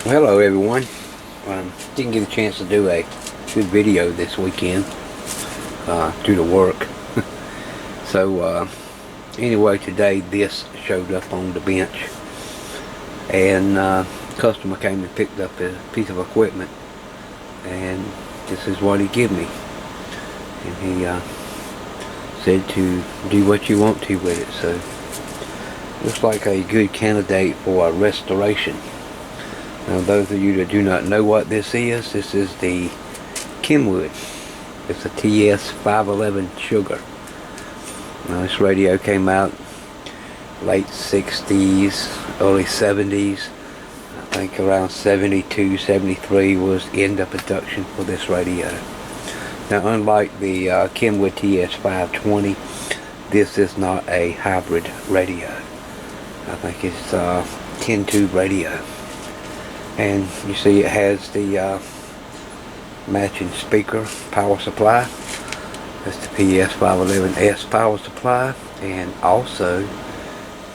Hello everyone. Didn't get a chance to do a good video this weekend due to work. So anyway, today this showed up on the bench, and customer came and picked up a piece of equipment, and this is what he gave me. And he said to do what you want to with it. So looks like a good candidate for a restoration. Now, those of you that do not know what this is the Kenwood. It's a TS-511 sugar. Now, this radio came out late 60s, early 70s. I think around 72, 73 was the end of production for this radio. Now, unlike the Kenwood TS-520, this is not a hybrid radio. I think it's a 10-tube radio. And you see it has the matching speaker power supply. That's the TS-511S power supply. And also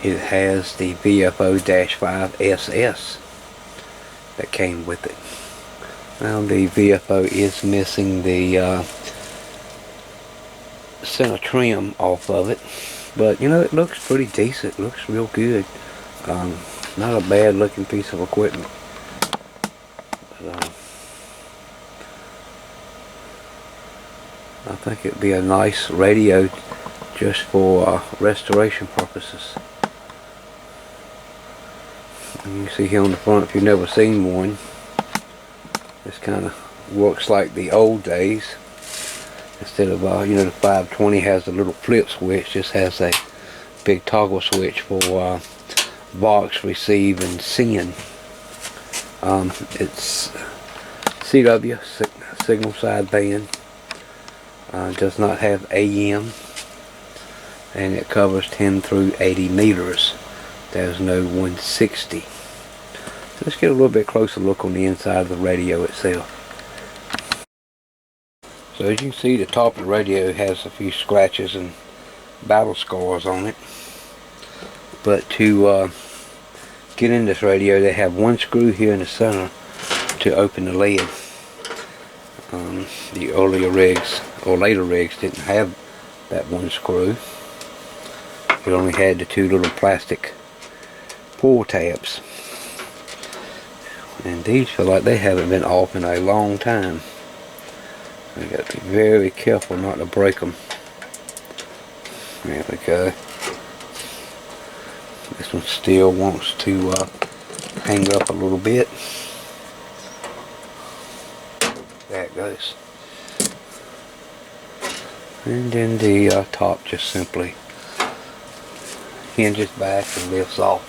it has the VFO-5SS that came with it. Now the VFO is missing the center trim off of it. But you know, it looks pretty decent. It looks real good. Not a bad looking piece of equipment. I think it'd be a nice radio just for restoration purposes. And you see here on the front, if you've never seen one, this kind of works like the old days. Instead of you know, the 520 has a little flip switch. This has a big toggle switch for box, receive, and send. It's CW, signal sideband. Does not have AM, and it covers 10 through 80 meters. There's no 160. So let's get a little bit closer look on the inside of the radio itself. So as you can see, the top of the radio has a few scratches and battle scars on it. But to get in this radio, they have one screw here in the center to open the lid. The earlier rigs or later rigs didn't have that one screw. It only had the two little plastic pull tabs. And these feel like they haven't been off in a long time. You got to be very careful not to break them. There we go. This one still wants to hang up a little bit. There it goes. And then the top just simply hinges back and lifts off.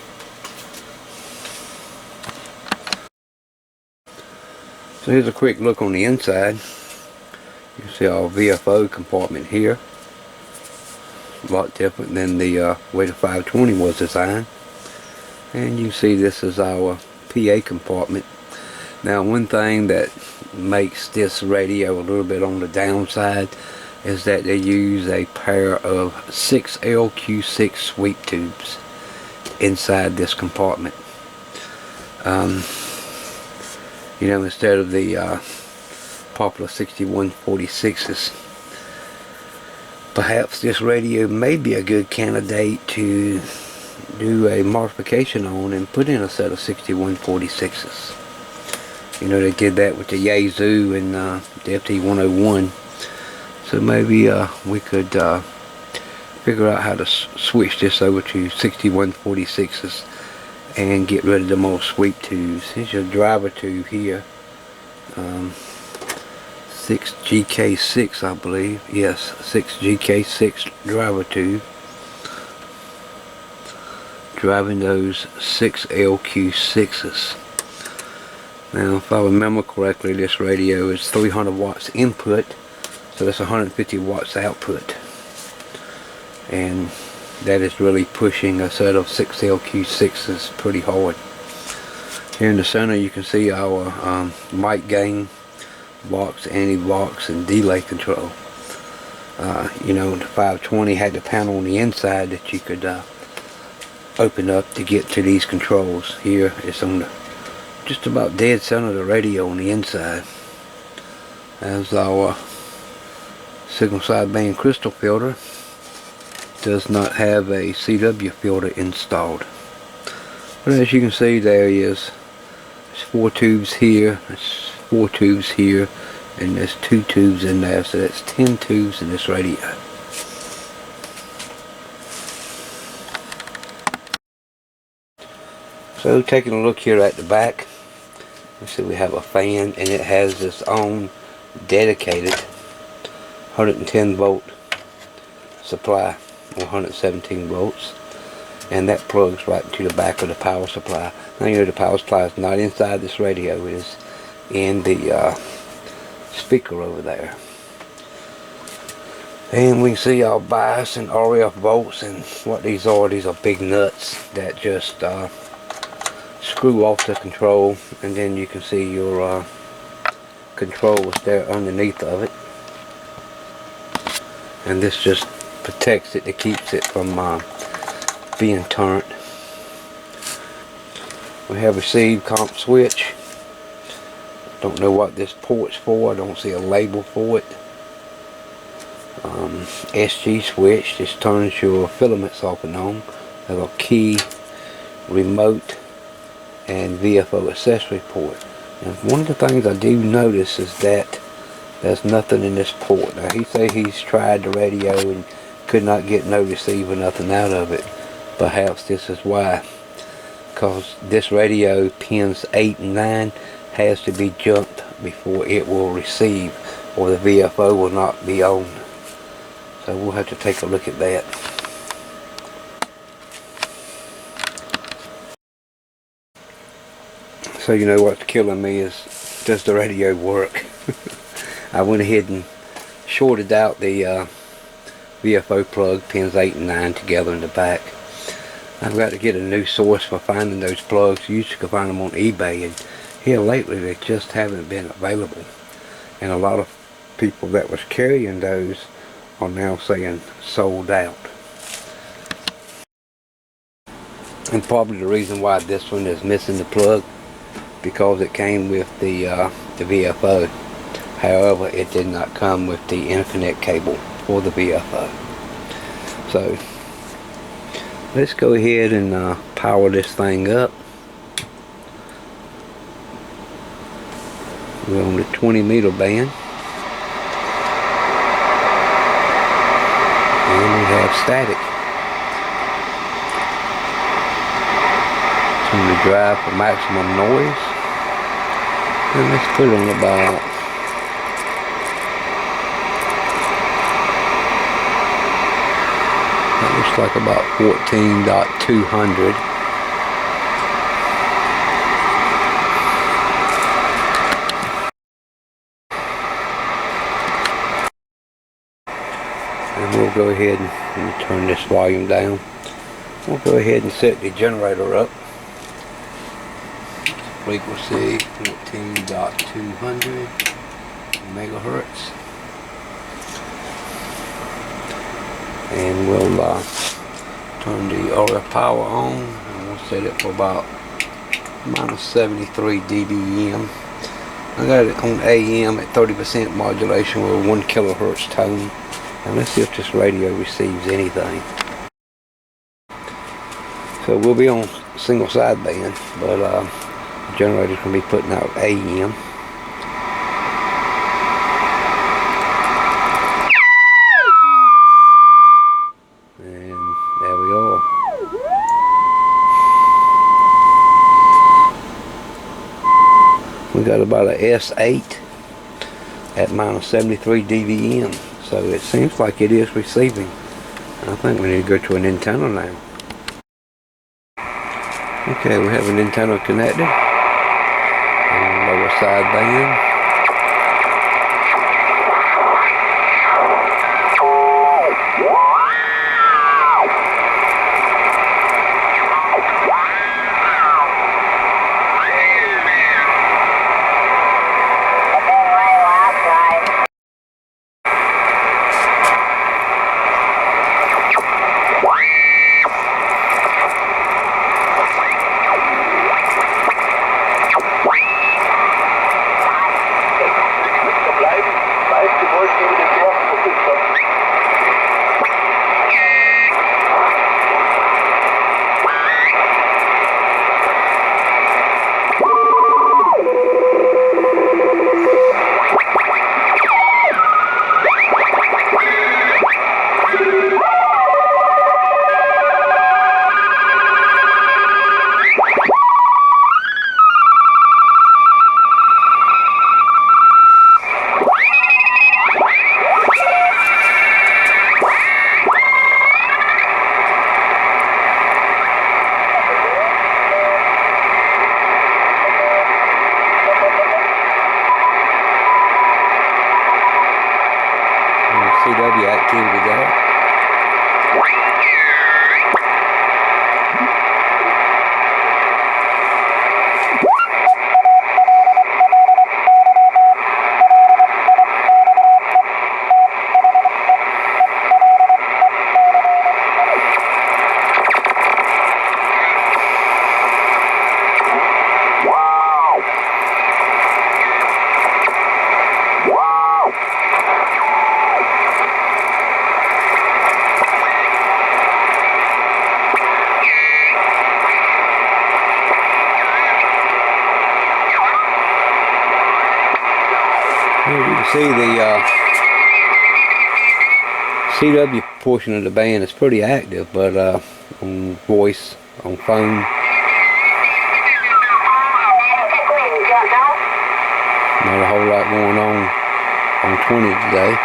So here's a quick look on the inside. You see our VFO compartment here. A lot different than the way the 520 was designed. And you see this is our PA compartment. Now, one thing that makes this radio a little bit on the downside is that they use a pair of 6 LQ6 sweep tubes inside this compartment. You know, instead of the popular 6146s, perhaps this radio may be a good candidate to do a modification on and put in a set of 6146s. You know, they did that with the Yazoo and the FT101. So maybe we could figure out how to switch this over to 6146s and get rid of the more sweep tubes. Here's your driver tube here. 6GK6, I believe. Yes, 6GK6 driver tube. Driving those 6 LQ6s. Now, if I remember correctly, this radio is 300 watts input, so that's 150 watts output. And that is really pushing a set of 6 LQ6s pretty hard. Here in the center you can see our mic gain, box, anti-box, and delay control. You know, the 520 had the panel on the inside that you could open up to get to these controls. Here it's on the just about dead center of the radio on the inside, as our signal sideband crystal filter does not have a CW filter installed. But as you can see, there is 4 tubes here, there's 4 tubes here, and there's 2 tubes in there, so that's 10 tubes in this radio. So taking a look here at the back, you see we have a fan, and it has its own dedicated 110 volt supply, or 117 volts, and that plugs right into the back of the power supply. Now you know the power supply is not inside this radio, it is in the speaker over there. And we can see our bias and RF volts, and what these are big nuts that just screw off the control, and then you can see your controls there underneath of it, and this just protects it, it keeps it from being turned. We have receive comp switch. Don't know what this port's for, I don't see a label for it. SG switch, this turns your filaments off and on. Have a key, remote, and VFO accessory port. And one of the things I do notice is that there's nothing in this port. Now he say he's tried the radio and could not get no receive or nothing out of it. Perhaps this is why, because this radio pins 8 and 9 has to be jumped before it will receive, or the VFO will not be on. So we'll have to take a look at that. So you know what's killing me is, does the radio work? I went ahead and shorted out the VFO plug, pins 8 and 9 together in the back. I've got to get a new source for finding those plugs. You used to find them on eBay, and here lately they just haven't been available. And a lot of people that was carrying those are now saying sold out. And probably the reason why this one is missing the plug, because it came with the VFO. However, it did not come with the Infinite cable for the VFO. So let's go ahead and power this thing up. We're on the 20 meter band, and we have static. Turn the drive for maximum noise, and let's put on about 14.200. And we'll go ahead and turn this volume down. We'll go ahead and set the generator up. Frequency 14.200 megahertz. And we'll turn the RF power on, and we'll set it for about -73 dBm. I got it on AM at 30% modulation with a 1 kilohertz tone. And let's see if this radio receives anything. So we'll be on single sideband, but the generator's going to be putting out AM. And there we are. We got about a S8 at -73 dBm. So it seems like it is receiving. I think we need to go to an antenna now. Okay, we have an antenna connected on lower sideband. Here you can see the CW portion of the band is pretty active, but on voice, on phone, not a whole lot going on 20 today.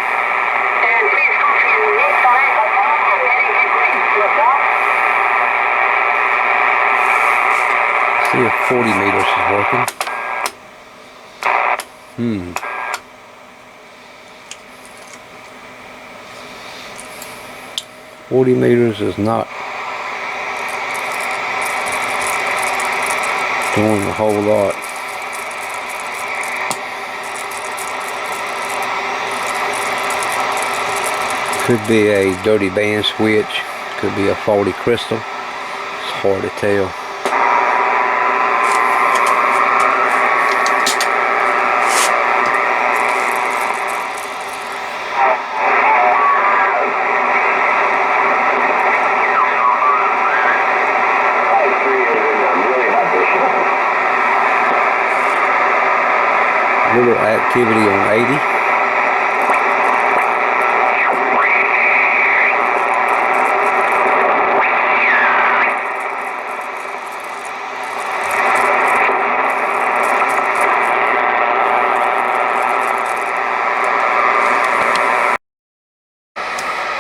See if 40 meters is working. 40 meters is not doing a whole lot. Could be a dirty band switch, could be a faulty crystal. It's hard to tell. Little activity on 80.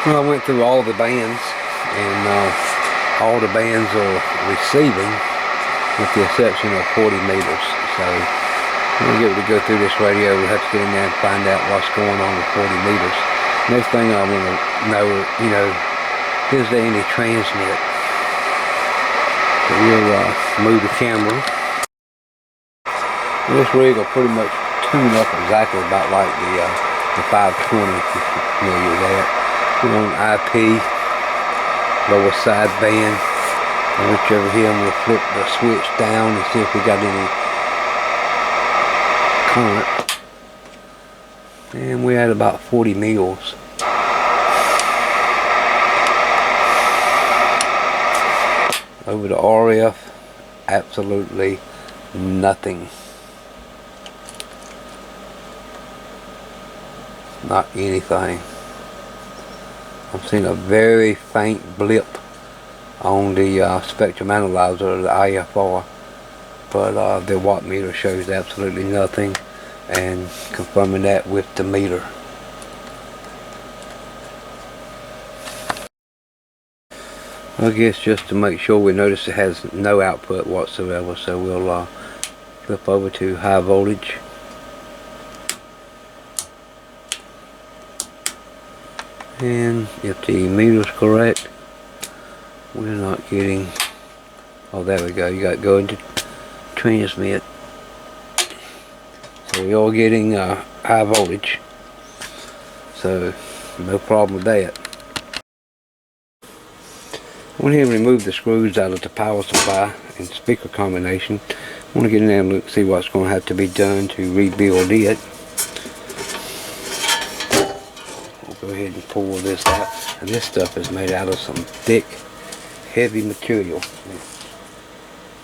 Well, I went through all the bands, and all the bands are receiving, with the exception of 40 meters. So when we get to go through this radio, we'll have to get in there and find out what's going on with 40 meters. Next thing I want to know, is there any transmit? So we'll move the camera. This rig will pretty much tune up exactly about like the 520, if you're familiar with that. We're on IP, lower side band. And reach over here and we'll flip the switch down and see if we got any current, and we're at about 40 mils. Over the RF, absolutely nothing. Not anything. I'm seeing a very faint blip on the spectrum analyzer, the IFR. But the watt meter shows absolutely nothing, and confirming that with the meter. I guess just to make sure, we notice it has no output whatsoever, so we'll flip over to high voltage. And if the meter is correct, we're not getting, oh there we go, you got to go into transmit. So we are getting high voltage, so no problem with that. I went ahead and removed the screws out of the power supply and speaker combination. I want to get in there and look, see what's going to have to be done to rebuild it. We'll go ahead and pull this out, and this stuff is made out of some thick, heavy material.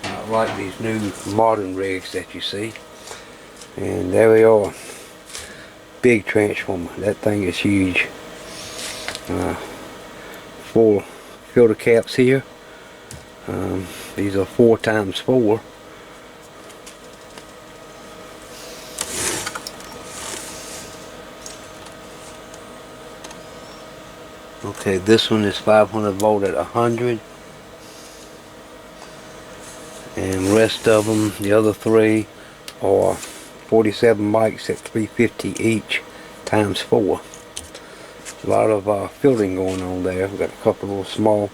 Not like these new modern rigs that you see. And there we are. Big transformer. That thing is huge. 4 filter caps here. These are 4x4. Okay, this one is 500 volt at 100. And rest of them, the other 3 are 47 mics at 350 each times 4. A lot of filtering going on there. We've got a couple of little small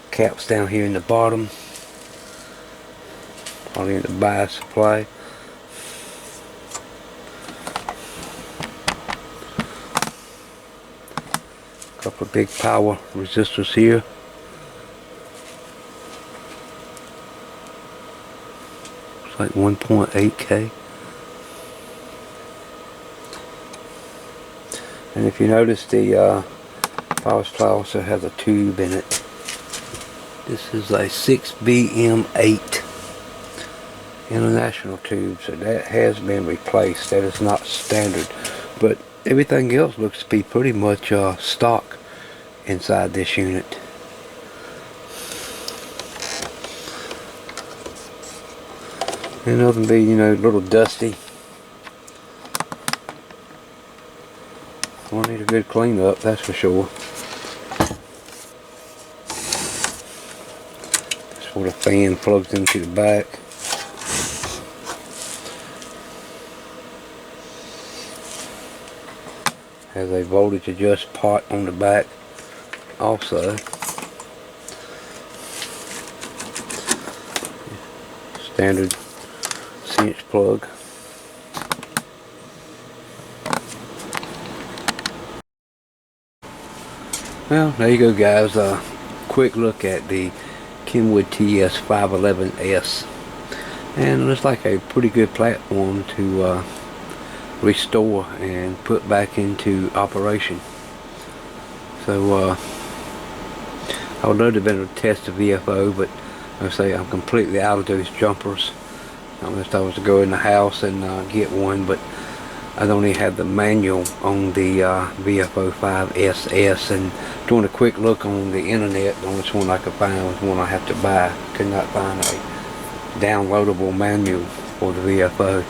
caps down here in the bottom, probably in the bias supply. A couple of big power resistors here. Looks like 1.8K. And if you notice, the power supply also has a tube in it. This is a 6BM8 international tube, so that has been replaced. That is not standard, but everything else looks to be pretty much stock inside this unit. And other than being, a little dusty, we'll need a good cleanup, that's for sure. That's where the fan plugs into the back. Has a voltage adjust pot on the back also. Standard cinch plug. Well, there you go, guys. Quick look at the Kenwood TS-511S, and it looks like a pretty good platform to restore and put back into operation. So I would love to have been able to test the VFO, but I say I'm completely out of those jumpers. Unless I was to go in the house and get one, but I only have the manual on the VFO 5SS, and doing a quick look on the internet, the only one I could find was one I have to buy. Could not find a downloadable manual for the VFO.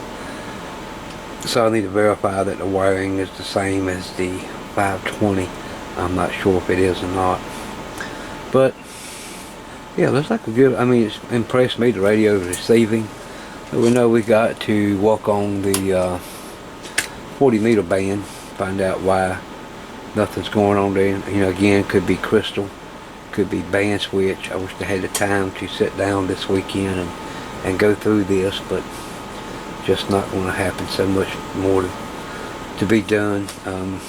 So I need to verify that the wiring is the same as the 520. I'm not sure if it is or not. But yeah, looks like a good, it's impressed me, the radio receiving. But we know we got to work on the 40 meter band, find out why nothing's going on there. Again, could be crystal, could be band switch. I wish I had the time to sit down this weekend and go through this, but just not going to happen. So much more to be done. So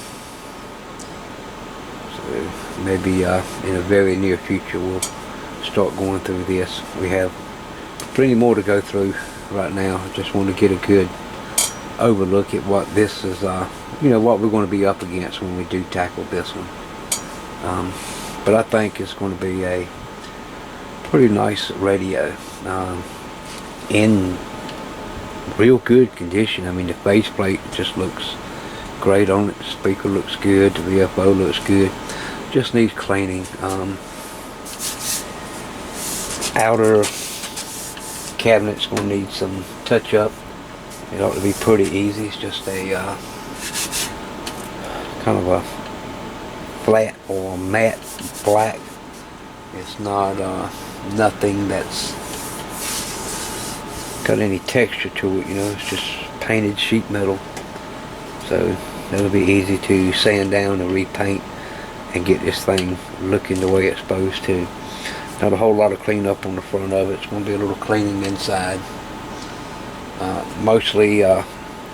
maybe in a very near future we'll start going through this. We have plenty more to go through right now. I just want to get a good overlook at what this is, what we're going to be up against when we do tackle this one. But I think it's going to be a pretty nice radio, in real good condition. The faceplate just looks great on it. The speaker looks good. The VFO looks good. Just needs cleaning. Outer cabinet's going to need some touch up. It ought to be pretty easy. It's just a kind of a flat or matte black. It's not nothing that's got any texture to it. It's just painted sheet metal. So that'll be easy to sand down and repaint and get this thing looking the way it's supposed to. Not a whole lot of cleanup on the front of it. It's going to be a little cleaning inside. Mostly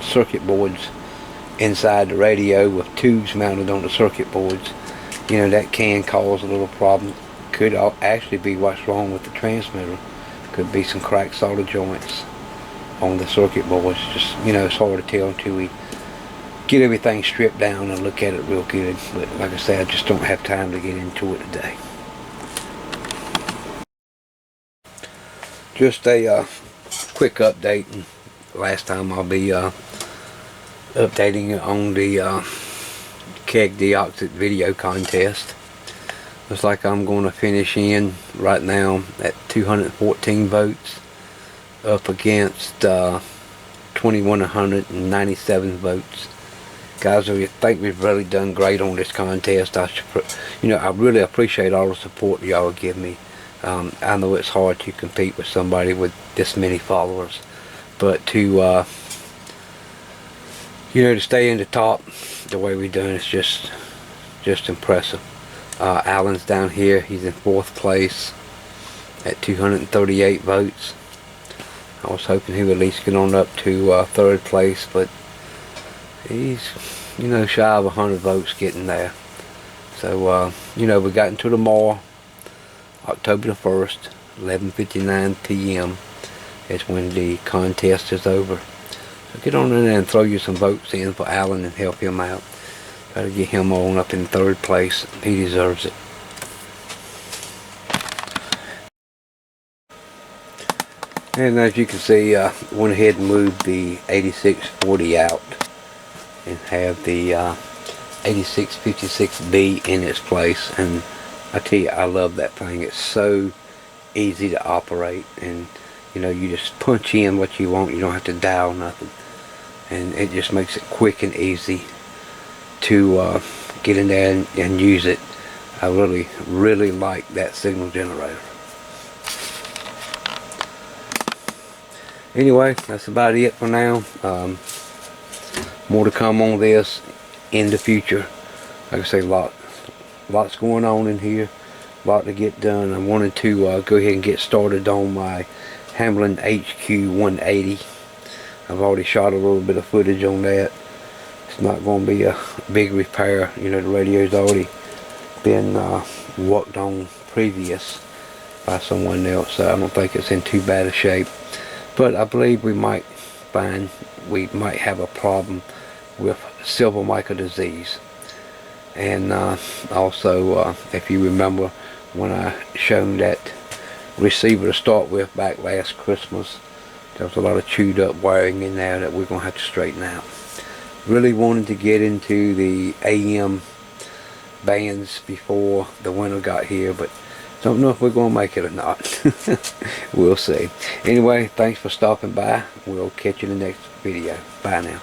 circuit boards inside the radio with tubes mounted on the circuit boards. That can cause a little problem. Could actually be what's wrong with the transmitter. Could be some cracked solder joints on the circuit boards. Just, it's hard to tell until we get everything stripped down and look at it real good. But like I said, I just don't have time to get into it today. Just a quick update. Last time I'll be updating on the Caig Deoxit video contest. Looks like I'm going to finish in right now at 214 votes up against 2,197 votes. Guys, I think we've really done great on this contest. I really appreciate all the support y'all give me. I know it's hard to compete with somebody with this many followers, but to to stay in the top the way we've done, it's just just impressive. Alan's down here. He's in 4th place at 238 votes. I was hoping he would at least get on up to 3rd place, but he's, you know, shy of 100 votes getting there. So, you know, we got into tomorrow, October the 1st, 11:59 p.m. is when the contest is over. So get on in there and throw you some votes in for Alan and help him out. Try to get him on up in 3rd place. He deserves it. And as you can see, went ahead and moved the 8640 out and have the 8656B in its place. And I tell you, I love that thing. It's so easy to operate, and you know, you just punch in what you want. You don't have to dial nothing, and it just makes it quick and easy to get in there and use it. I really like that signal generator. Anyway, that's about it for now. More to come on this in the future. Like I say, lots going on in here, a lot to get done. I wanted to go ahead and get started on my Hamlin HQ 180. I've already shot a little bit of footage on that. It's not going to be a big repair. You know, the radio's already been worked on previous by someone else, so I don't think it's in too bad a shape. But I believe we might have a problem with silver mica disease. And also, if you remember when I shown that receiver to start with back last Christmas, there was a lot of chewed up wiring in there that we're going to have to straighten out. Really wanted to get into the AM bands before the winter got here, but don't know if we're going to make it or not. We'll see. Anyway, thanks for stopping by. We'll catch you in the next video. Bye now.